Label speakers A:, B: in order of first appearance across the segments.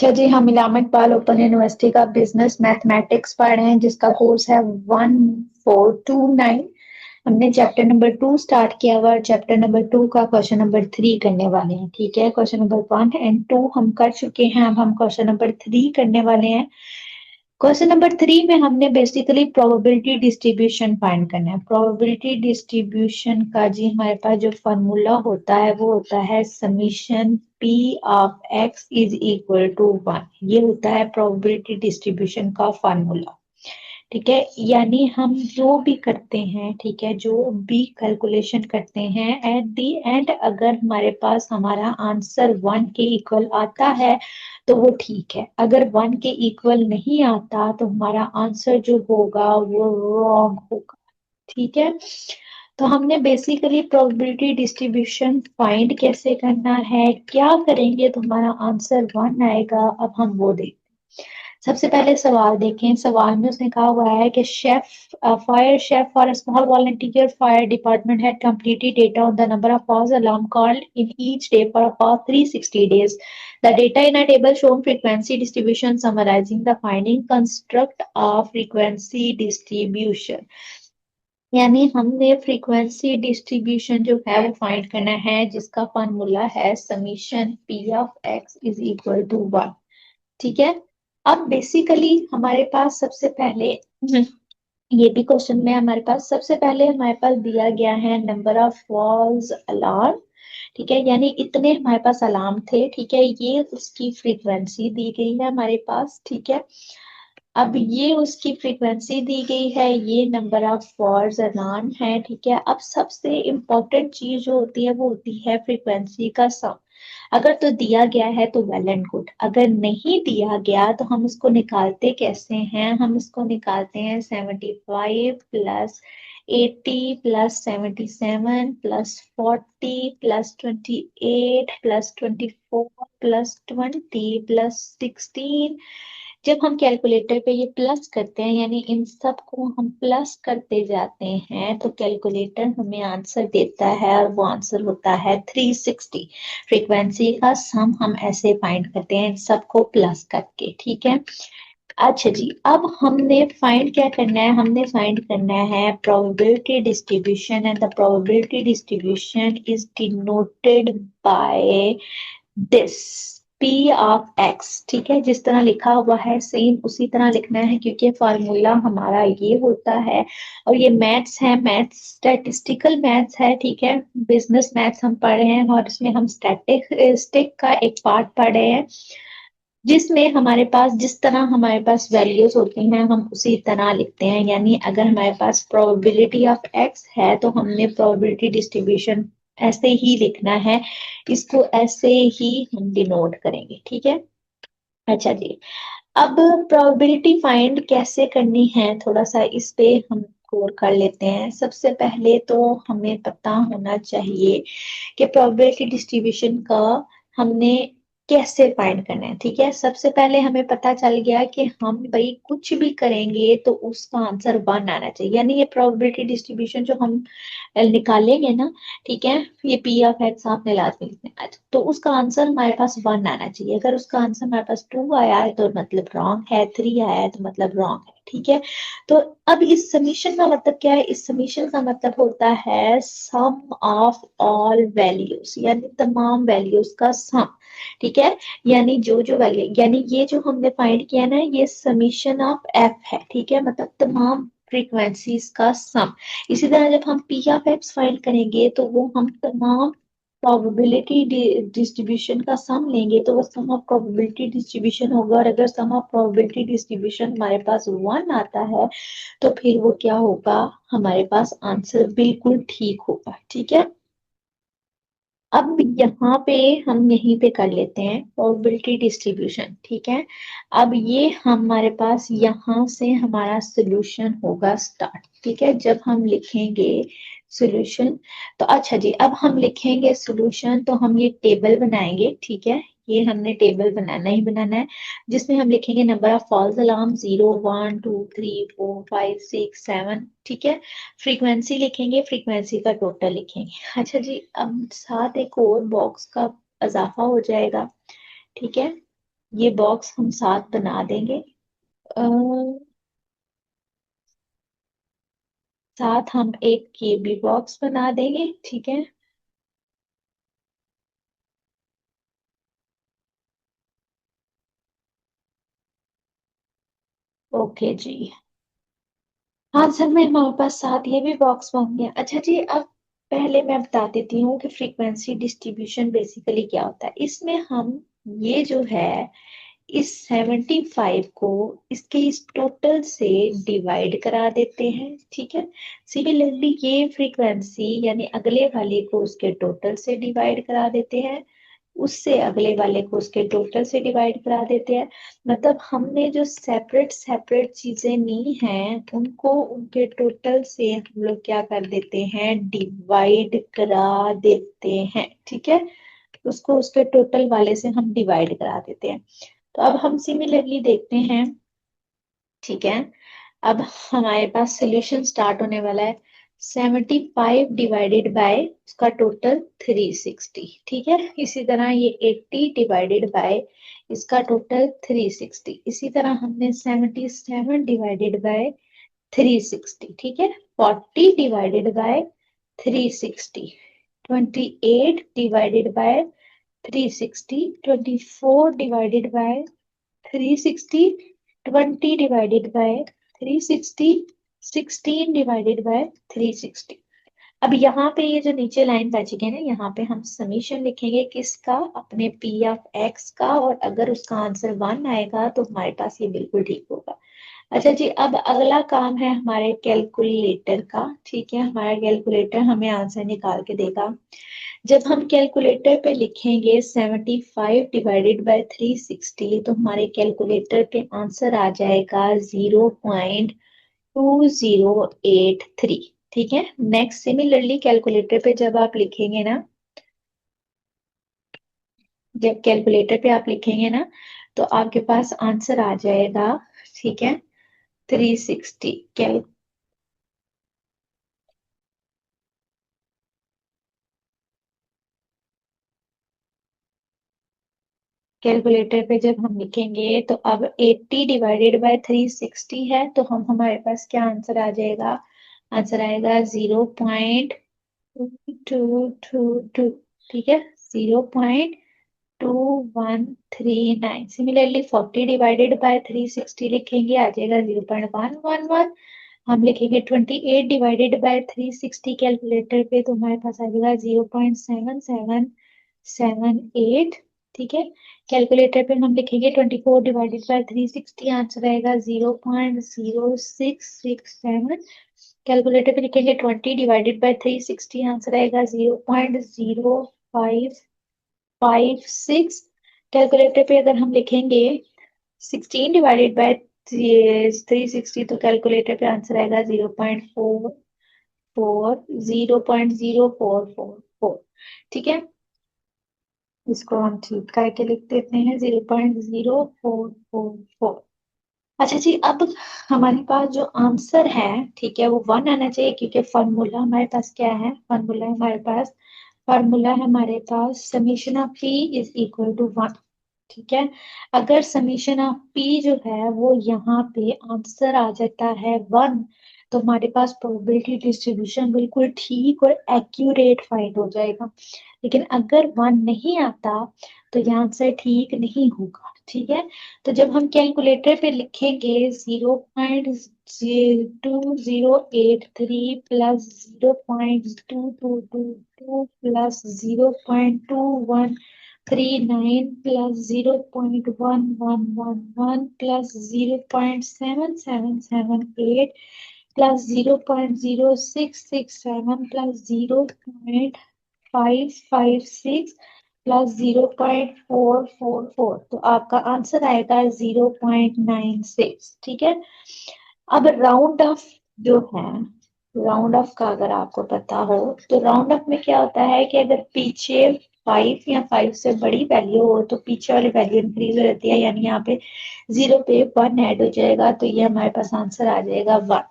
A: अच्छा जी, हम इलामा Iqbal open university का बिजनेस मैथमेटिक्स पढ़ रहे हैं जिसका कोर्स है 1429। हमने चैप्टर नंबर 2 स्टार्ट किया हुआ, चैप्टर नंबर 2 का क्वेश्चन नंबर 3 करने वाले हैं। ठीक है, क्वेश्चन नंबर 1 एंड 2 हम कर चुके हैं, अब हम क्वेश्चन नंबर 3 करने वाले हैं। क्वेश्चन नंबर 3 में हमने बेसिकली प्रोबेबिलिटी डिस्ट्रीब्यूशन फाइंड करना है। प्रोबेबिलिटी डिस्ट्रीब्यूशन का जी हमारे पास जो फॉर्मूला होता है वो होता है summation P of X is equal to 1। ये होता है प्रोबेबिलिटी डिस्ट्रीब्यूशन का फॉर्मूला। ठीक है, यानी हम जो भी करते हैं, ठीक है, जो भी कैलकुलेशन करते हैं, एट दी एंड अगर हमारे पास हमारा आंसर 1 के इक्वल आता है तो वो ठीक है। अगर 1 के इक्वल नहीं आता तो हमारा आंसर जो होगा वो रॉन्ग होगा। ठीक है, तो हमने बेसिकली प्रोबेबिलिटी डिस्ट्रीब्यूशन फाइंड कैसे करना है, क्या करेंगे तो हमारा आंसर 1 आएगा, अब हम वो देखते हैं। सबसे पहले सवाल देखें। सवाल में उसने कहा हुआ है कि chief fire chief for a small volunteer fire department had completed data on the number of false alarm called in each day for a past 360 days. The data in a table shown frequency distribution summarizing the finding construct of frequency distribution. यानी हमने frequency distribution जो है वो find करना है जिसका formula है summation P of X is equal to 1। ठीक है, अब बेसिकली हमारे पास सबसे पहले ये भी क्वेश्चन में हमारे पास सबसे पहले हमारे पास दिया गया है नंबर ऑफ फॉल्स अलार्म। ठीक है, यानी इतने हमारे पास अलार्म थे। ठीक है, ये उसकी फ्रीक्वेंसी दी गई है हमारे पास। ठीक है, अब ये उसकी फ्रीक्वेंसी दी गई है, ये नंबर ऑफ फॉल्स अलार्म है। ठीक है, अब सबसे इम्पोर्टेंट चीज जो होती है वो होती है फ्रीक्वेंसी का सम। अगर तो दिया गया है तो वेल एंड गुड, अगर नहीं दिया गया तो हम इसको निकालते कैसे हैं, हम इसको निकालते हैं 75 plus 80 plus 77 plus 40 plus 28 plus 24 plus 20 plus 16। जब हम कैलकुलेटर पे ये प्लस करते हैं, यानी इन सब को हम प्लस करते जाते हैं, तो कैलकुलेटर हमें आंसर देता है और वो आंसर होता है 360। फ्रीक्वेंसी का सम हम ऐसे फाइंड करते हैं इन सबको प्लस करके। ठीक है, अच्छा जी, अब हमने फाइंड क्या करना है, हमने फाइंड करना है probability distribution and the probability distribution is denoted by this P of x. ठीक है, जिस तरह लिखा हुआ है सेम उसी तरह लिखना है क्योंकि फॉर्मूला हमारा ये होता है। और ये मैथ्स है, मैथ्स स्टैटिस्टिकल मैथ्स है। ठीक है, बिजनेस मैथ्स हम पढ़ रहे हैं और इसमें हम स्टैटिस्टिक का एक पार्ट पढ़ रहे हैं जिसमें हमारे पास जिस तरह हमारे पास वैल्यूज होती हैं हम उसी तरह लिखते हैं। यानी अगर हमारे पास प्रोबेबिलिटी ऑफ एक्स है तो हमने प्रोबेबिलिटी डिस्ट्रीब्यूशन ऐसे ही लिखना है, इसको ऐसे ही हम डिनोट करेंगे। ठीक है, अच्छा जी, अब प्रोबेबिलिटी फाइंड कैसे करनी है थोड़ा सा इस पे हम गौर कर लेते हैं। सबसे पहले तो हमें पता होना चाहिए कि प्रोबेबिलिटी डिस्ट्रीब्यूशन का हमने कैसे फाइंड करना है। ठीक है, सबसे पहले हमें पता चल गया कि हम भाई कुछ भी करेंगे तो उसका आंसर 1 आना चाहिए। यानी ये प्रोबेबिलिटी डिस्ट्रीब्यूशन जो हम निकालेंगे ना, ठीक है, ये पी ऑफ एक्स आपने लास्ट में लिखना है, अच्छा, तो उसका आंसर हमारे पास 1 आना चाहिए। अगर उसका आंसर हमारे पास 2 आया है तो मतलब रॉन्ग है, 3 आया है तो मतलब रॉन्ग है। ठीक है, तो अब इस समीशन का मतलब क्या है, इस समीशन का मतलब होता है सम ऑफ ऑल वैल्यूज, यानी तमाम वैल्यूज का सम। ठीक है, यानी जो जो वैल्यू, यानी ये जो हमने फाइंड किया ना ये समीशन ऑफ एफ है। ठीक है, मतलब तमाम फ्रीक्वेंसीज का सम। इसी तरह जब हम पी ऑफ एक्स फाइंड करेंगे तो वो हम तमाम प्रोबेबिलिटी डिस्ट्रीब्यूशन का सम लेंगे तो वो सम ऑफ प्रोबेबिलिटी डिस्ट्रीब्यूशन होगा। और अगर सम ऑफ प्रोबेबिलिटी डिस्ट्रीब्यूशन हमारे पास 1 आता है तो फिर वो क्या होगा, हमारे पास आंसर बिल्कुल ठीक होगा। ठीक है, अब यहाँ पे हम यहीं पे कर लेते हैं प्रोबेबिलिटी डिस्ट्रीब्यूशन। ठीक है, अब ये हमारे पास यहाँ से हमारा सोल्यूशन होगा स्टार्ट। ठीक है, जब हम लिखेंगे सोल्यूशन तो अच्छा जी, अब हम लिखेंगे सोल्यूशन तो हम ये टेबल बनाएंगे। ठीक है, ये हमने टेबल बनाना ही बनाना है जिसमें हम लिखेंगे नंबर ऑफ फॉल्स अलार्म 0 1 2 3 4 5 6 7। ठीक है, फ्रीक्वेंसी लिखेंगे, फ्रीक्वेंसी का टोटल लिखेंगे। अच्छा जी, अब साथ एक और बॉक्स का इजाफा हो जाएगा। ठीक है, ये बॉक्स हम 7 बना देंगे। 7 हम एक के बी बॉक्स बना देंगे, ठीक है। ओके जी। हाँ सर, में हमारे पास 7 ये भी बॉक्स बन गया। अच्छा जी, अब पहले मैं बता देती हूँ कि फ्रीक्वेंसी डिस्ट्रीब्यूशन बेसिकली क्या होता है। इसमें हम ये जो है, इस 75 को इसके इस टोटल से डिवाइड करा देते हैं, ठीक है। सिमिलरली ये फ्रीक्वेंसी यानी अगले वाले को उसके टोटल से डिवाइड करा देते हैं, उससे अगले वाले को उसके टोटल से डिवाइड करा देते हैं। मतलब हमने जो सेपरेट सेपरेट चीजें ली हैं उनको उनके टोटल से हम लोग क्या कर देते हैं, डिवाइड करा देते हैं, ठीक है। उसको उसके टोटल वाले से हम डिवाइड करा देते हैं। तो अब हम सिमिलरली देखते हैं, ठीक है। अब हमारे पास सोल्यूशन स्टार्ट होने वाला है। 75 डिवाइडेड बाय उसका टोटल 360, ठीक है। इसी तरह ये 80 डिवाइडेड बाय इसका टोटल 360। इसी तरह हमने 77 डिवाइडेड बाय 360, ठीक है। 40 divided by 360, 28 divided by 360, 24 divided by 360, 20 divided by 360, 16 divided by 360। अब यहाँ पे ये जो नीचे लाइन बची है ना, यहाँ पे हम समीशन लिखेंगे किसका, अपने पी ऑफ एक्स का, और अगर उसका आंसर 1 आएगा तो हमारे पास ये बिल्कुल ठीक होगा। अच्छा जी, अब अगला काम है हमारे कैलकुलेटर का, ठीक है। हमारा कैलकुलेटर हमें आंसर निकाल के देगा। जब हम कैलकुलेटर पे लिखेंगे 75 डिवाइडेड बाय 360, तो हमारे कैलकुलेटर पे आंसर आ जाएगा 0.2083, ठीक है। नेक्स्ट सिमिलरली कैलकुलेटर पे जब आप लिखेंगे ना, जब कैलकुलेटर पे आप लिखेंगे ना, तो आपके पास आंसर आ जाएगा, ठीक है, 360। कैलकुलेटर पे जब हम लिखेंगे तो अब 80 डिवाइडेड बाय 360 है, तो हम हमारे पास क्या आंसर आ जाएगा, आंसर आएगा 0.2222, ठीक है, 0.2139। सिमिलरली 40 डिवाइडेड बाय 360 लिखेंगे, आ जाएगा 0.111। हम लिखेंगे 28 डिवाइडेड बाय 360 कैलकुलेटर पे, तो हमारे पास आ जाएगा 0.7778, ठीक है। कैलकुलेटर पे हम लिखेंगे 24 डिवाइडेड बाय 360, आंसर आएगा 0.0667। कैलकुलेटर पे लिखेंगे 20 डिवाइडेड बाय 360, आंसर आएगा 0.0556। कैलकुलेटर पे अगर हम लिखेंगे 16 डिवाइडेड बाय 360, तो कैलकुलेटर पे आंसर आएगा 0.04, ठीक है। इसको हम ठीक करके लिख देते हैं 0.0444। अच्छा जी, अब हमारे पास जो आंसर है, ठीक है, वो 1 आना चाहिए, क्योंकि फॉर्मूला हमारे पास क्या है, फॉर्मूला हमारे पास, फॉर्मूला है हमारे पास summation of P is equal to 1, ठीक है। अगर समीशन ऑफ पी जो है वो यहाँ पे आंसर आ जाता है 1, तो हमारे पास प्रोबेबिलिटी डिस्ट्रीब्यूशन बिल्कुल ठीक और एक्यूरेट फाइंड हो जाएगा। लेकिन अगर 1 नहीं आता तो ये आंसर ठीक नहीं होगा, ठीक है। तो जब हम कैलकुलेटर पे लिखेंगे 0.2083 plus 0.2222 plus 0.2139 plus 0.1111 plus 0.7778 plus 0.0667 plus 0.556 plus 0.444, तो आपका आंसर आएगा 0.96, ठीक है। अब राउंड ऑफ जो है, राउंड ऑफ का अगर आपको पता हो, तो राउंड ऑफ में क्या होता है कि अगर पीछे 5 या 5 से बड़ी वैल्यू हो तो पीछे वाली वैल्यू इंक्रीज हो जाती है, यानी यहाँ पे 0 पे 1 ऐड हो जाएगा, तो ये हमारे पास आंसर आ जाएगा 1।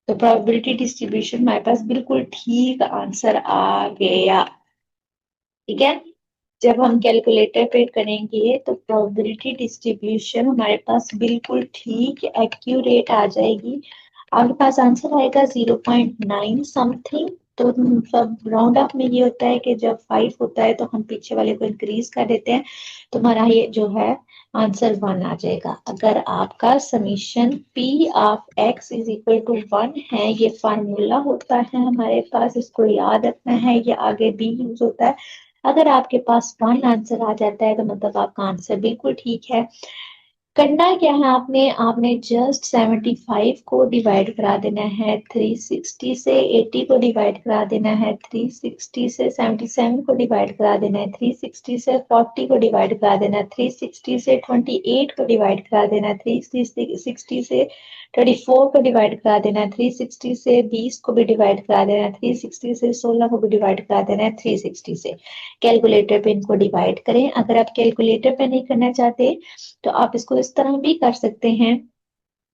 A: तो प्रोबेबिलिटी डिस्ट्रीब्यूशन हमारे पास बिल्कुल ठीक आंसर आ गया, ठीक है। जब हम कैलकुलेटर पे करेंगे तो प्रोबेबिलिटी डिस्ट्रीब्यूशन हमारे पास बिल्कुल ठीक एक्यूरेट आ जाएगी। आपके पास आंसर आएगा 0.9 समथिंग। तो सब राउंड अप में ये होता है कि जब 5 होता है तो हम पीछे वाले को इंक्रीज कर देते हैं, तो हमारा ये जो है आंसर 1 आ जाएगा। अगर आपका summation P of X is equal to 1 है, ये फार्मूला होता है हमारे पास, इसको याद रखना है, ये आगे भी यूज होता है। अगर आपके पास 1 आंसर आ जाता है तो मतलब आपका आंसर बिल्कुल ठीक है। करना क्या है, आपने आपने जस्ट 75 को डिवाइड करा देना है 360 से, 80 को डिवाइड करा देना है 360 से, 77 को डिवाइड करा देना है 360 से, 40 को डिवाइड करा देना है 360 से, 28 को डिवाइड करा देना है 360 से, 24 को डिवाइड करा देना है 360 से, 20 को भी डिवाइड करा देना है 360 से, 16 को भी डिवाइड करा देना है 360 से। कैलकुलेटर पे इनको डिवाइड करें। अगर आप कैलकुलेटर पे नहीं करना चाहते तो आप इसको इस तरह भी कर सकते हैं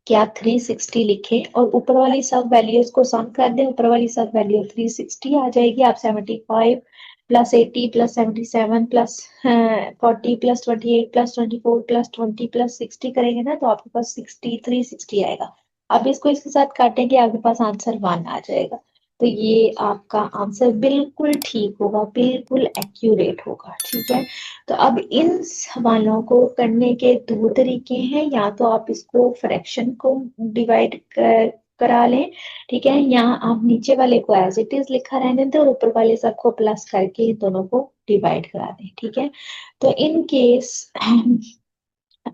A: कि आप 360 लिखें और ऊपर वाली सब वैल्यूज को सम कर दें। ऊपर वाली सब वैल्यू 360 आ जाएगी। आप 75 plus 80 plus 77 plus 40 plus 28 plus 24 plus 20 plus 60 करेंगे ना, तो आपके पास 360 आएगा। अब इसको इसके साथ काटेंगे, आपके पास आंसर 1 आ जाएगा। तो ये आपका आंसर बिल्कुल ठीक होगा, बिल्कुल एक्यूरेट होगा। ठीक है, तो अब इन सवालों को करने के दो तरीके हैं। या तो आप इसको फ्रैक्शन को डिवाइड करा लें, ठीक है, या आप नीचे वाले को एज इट इज लिखा रहने दें और ऊपर वाले सबको प्लस करके इन दोनों को डिवाइड करा दें। ठीक है, तो इन केस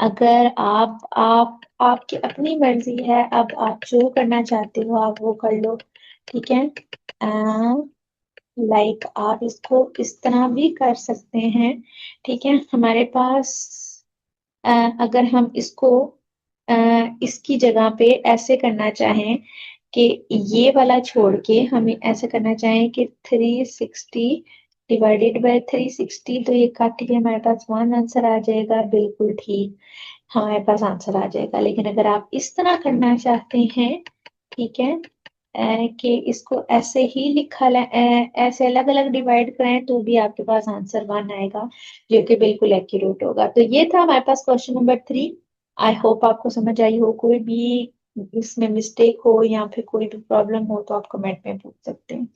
A: अगर आप आपकी अपनी मर्जी है, अब आप जो करना चाहते हो आप वो कर लो। ठीक है, लाइक आप इसको इस तरह भी कर सकते हैं। ठीक है, हमारे पास अगर हम इसको अ, इसकी जगह पे ऐसे करना चाहें कि ये वाला छोड़ के हमें ऐसे करना चाहें कि 360 डिवाइडेड बाय 360, तो ये काट के हमारे पास 1 आंसर आ जाएगा। बिल्कुल ठीक, हमारे पास आंसर आ जाएगा। लेकिन अगर आप इस तरह करना चाहते हैं, ठीक है, कि इसको ऐसे ही ऐसे अलग अलग डिवाइड करें, तो भी आपके पास आंसर 1 आएगा, जो कि बिल्कुल एक्यूरेट होगा। तो ये था हमारे पास क्वेश्चन नंबर 3। आई होप आपको समझ आई हो। कोई भी इसमें मिस्टेक हो या फिर कोई भी प्रॉब्लम हो तो आप कमेंट में पूछ सकते हैं।